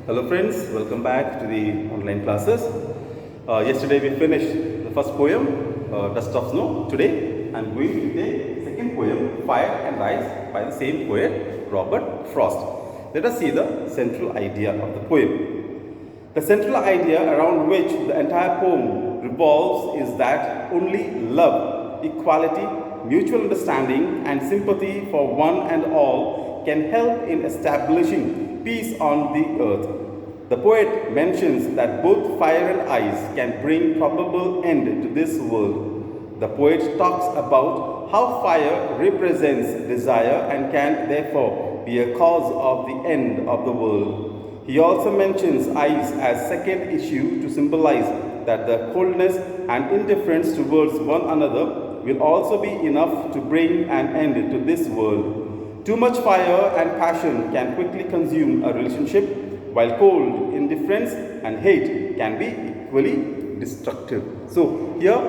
Hello friends, welcome back to the online classes. Yesterday we finished the first poem, Dust of Snow. Today I am going to take second poem, Fire and Ice, by the same poet, Robert Frost. Let us see the central idea of the poem. The central idea around which the entire poem revolves is that only love, equality, mutual understanding and sympathy for one and all can help in establishing peace on the earth. The poet mentions that both fire and ice can bring probable end to this world. The poet talks about how fire represents desire and can therefore be a cause of the end of the world. He also mentions ice as second issue to symbolize that the coldness and indifference towards one another will also be enough to bring an end to this world. Too much fire and passion can quickly consume a relationship, while cold, indifference and hate can be equally destructive. So here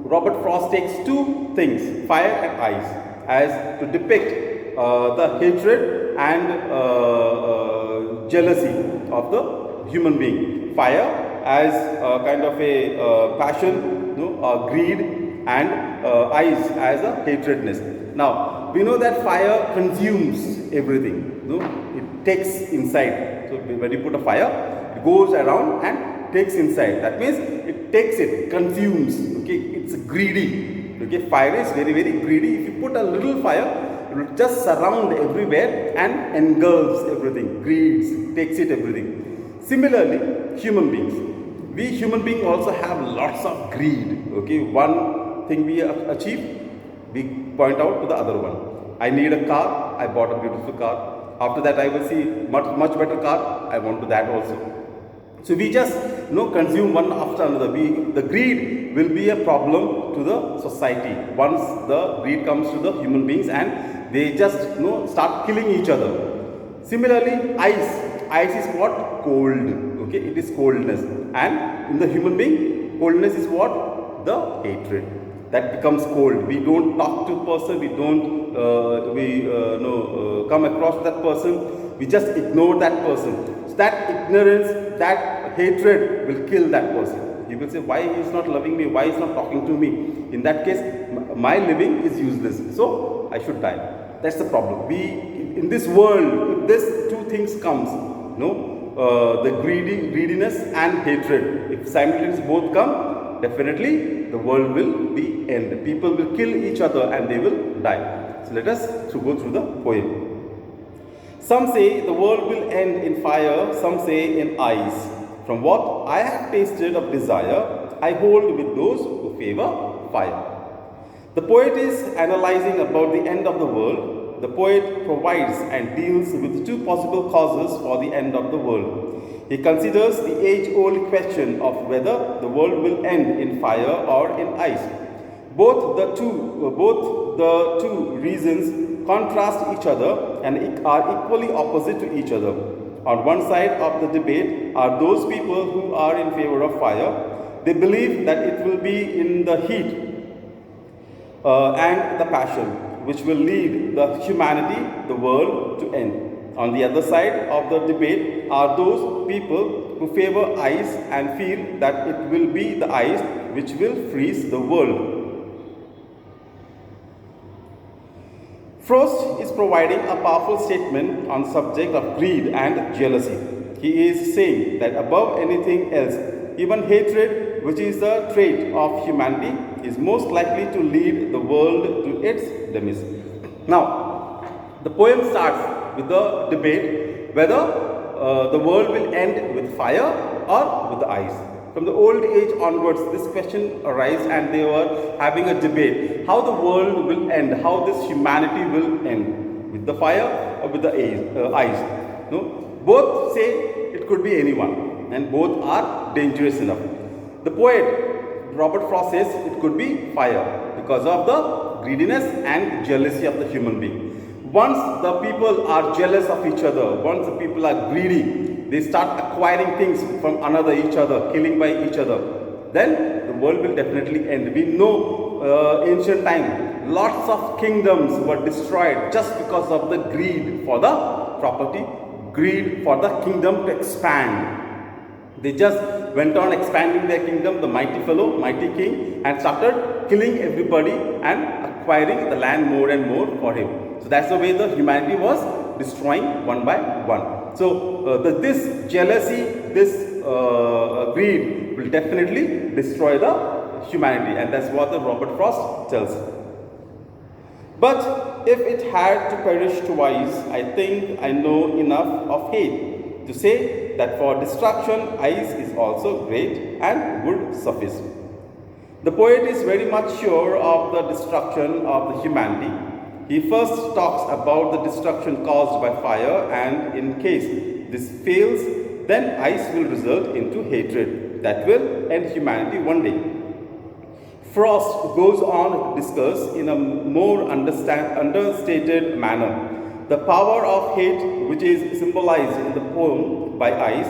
Robert Frost takes two things, fire and ice, as to depict the hatred and jealousy of the human being. Fire as kind of a passion, greed, and ice as a hatredness. Now, we know that fire consumes everything. It takes inside. So, when you put a fire, it goes around and takes inside. That means it takes it, consumes. Okay, it's greedy. Okay, fire is very, very greedy. If you put a little fire, it will just surround everywhere and engulfs everything, greeds, takes it everything. Similarly, human beings. We human beings also have lots of greed. Okay, one thing we achieve, we point out to the other one. I need a car, I bought a beautiful car. After that I will see much better car, I want to that also. So we just consume one after another. The greed will be a problem to the society once the greed comes to the human beings and they just start killing each other. Similarly, ice is what? Cold. Okay, it is coldness, and in the human being, coldness is what? The hatred. That becomes cold. We don't talk to a person, we don't come across that person, we just ignore that person. So that ignorance, that hatred will kill that person. You will say, why he is not loving me, why he is not talking to me? In that case, my living is useless, so I should die. That's the problem. In this world, if these two things comes, the greediness and hatred, if simultaneously both come, definitely the world will be end. People will kill each other and they will die. So let us go through the poem. Some say the world will end in fire, some say in ice. From what I have tasted of desire, I hold with those who favor fire. The poet is analyzing about the end of the world. The poet provides and deals with two possible causes for the end of the world. He considers the age-old question of whether the world will end in fire or in ice. Both the two reasons contrast each other and are equally opposite to each other. On one side of the debate are those people who are in favor of fire. They believe that it will be in the heat and the passion which will lead the humanity, the world, to end. On the other side of the debate are those people who favor ice and feel that it will be the ice which will freeze the world. Frost is providing a powerful statement on the subject of greed and jealousy. He is saying that above anything else, even hatred, which is the trait of humanity, is most likely to lead the world to its demise. Now, the poem starts with the debate whether the world will end with fire or with the ice. From the old age onwards, this question arose and they were having a debate how the world will end, how this humanity will end, with the fire or with the ice. Both say it could be anyone and both are dangerous enough. The poet Robert Frost says it could be fire because of the greediness and jealousy of the human being. Once the people are jealous of each other, once the people are greedy, they start acquiring things from each other, killing by each other, then the world will definitely end. We know ancient time, lots of kingdoms were destroyed just because of the greed for the property, greed for the kingdom to expand. They just went on expanding their kingdom, the mighty fellow, mighty king, and started killing everybody and acquiring the land more and more for him. So that's the way the humanity was destroying one by one. So this jealousy, this greed will definitely destroy the humanity, and that's what the Robert Frost tells. But if it had to perish twice, I think I know enough of hate to say that for destruction, ice is also great and would suffice. The poet is very much sure of the destruction of the humanity. He first talks about the destruction caused by fire, and in case this fails, then ice will result into hatred that will end humanity one day. Frost goes on to discuss in a more understated manner the power of hate, which is symbolized in the poem by ice.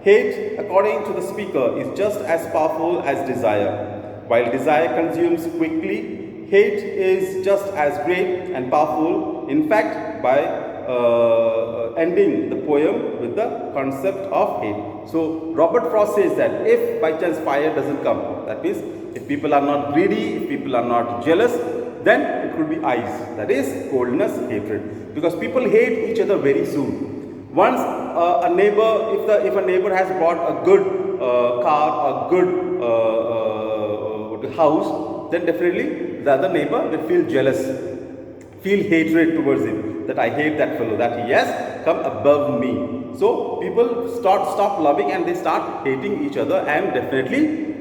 Hate, according to the speaker, is just as powerful as desire. While desire consumes quickly, hate is just as great and powerful. In fact, by ending the poem with the concept of hate. So Robert Frost says that if by chance fire doesn't come, that means if people are not greedy, if people are not jealous, then it could be ice, that is coldness, hatred. Because people hate each other very soon. Once a neighbor, if a neighbor has bought a good car, a good house, then definitely the other neighbor will feel jealous, feel hatred towards him, that I hate that fellow, that he has come above me. So people stop loving and they start hating each other, and definitely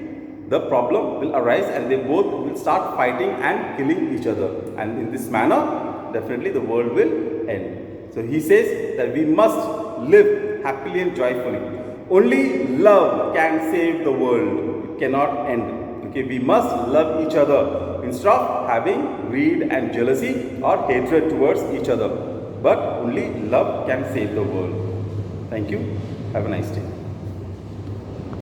the problem will arise and they both will start fighting and killing each other, and in this manner definitely the world will end. So he says that we must live happily and joyfully. Only love can save the world. It cannot end. Okay, we must love each other instead of having greed and jealousy or hatred towards each other. But only love can save the world. Thank you. Have a nice day.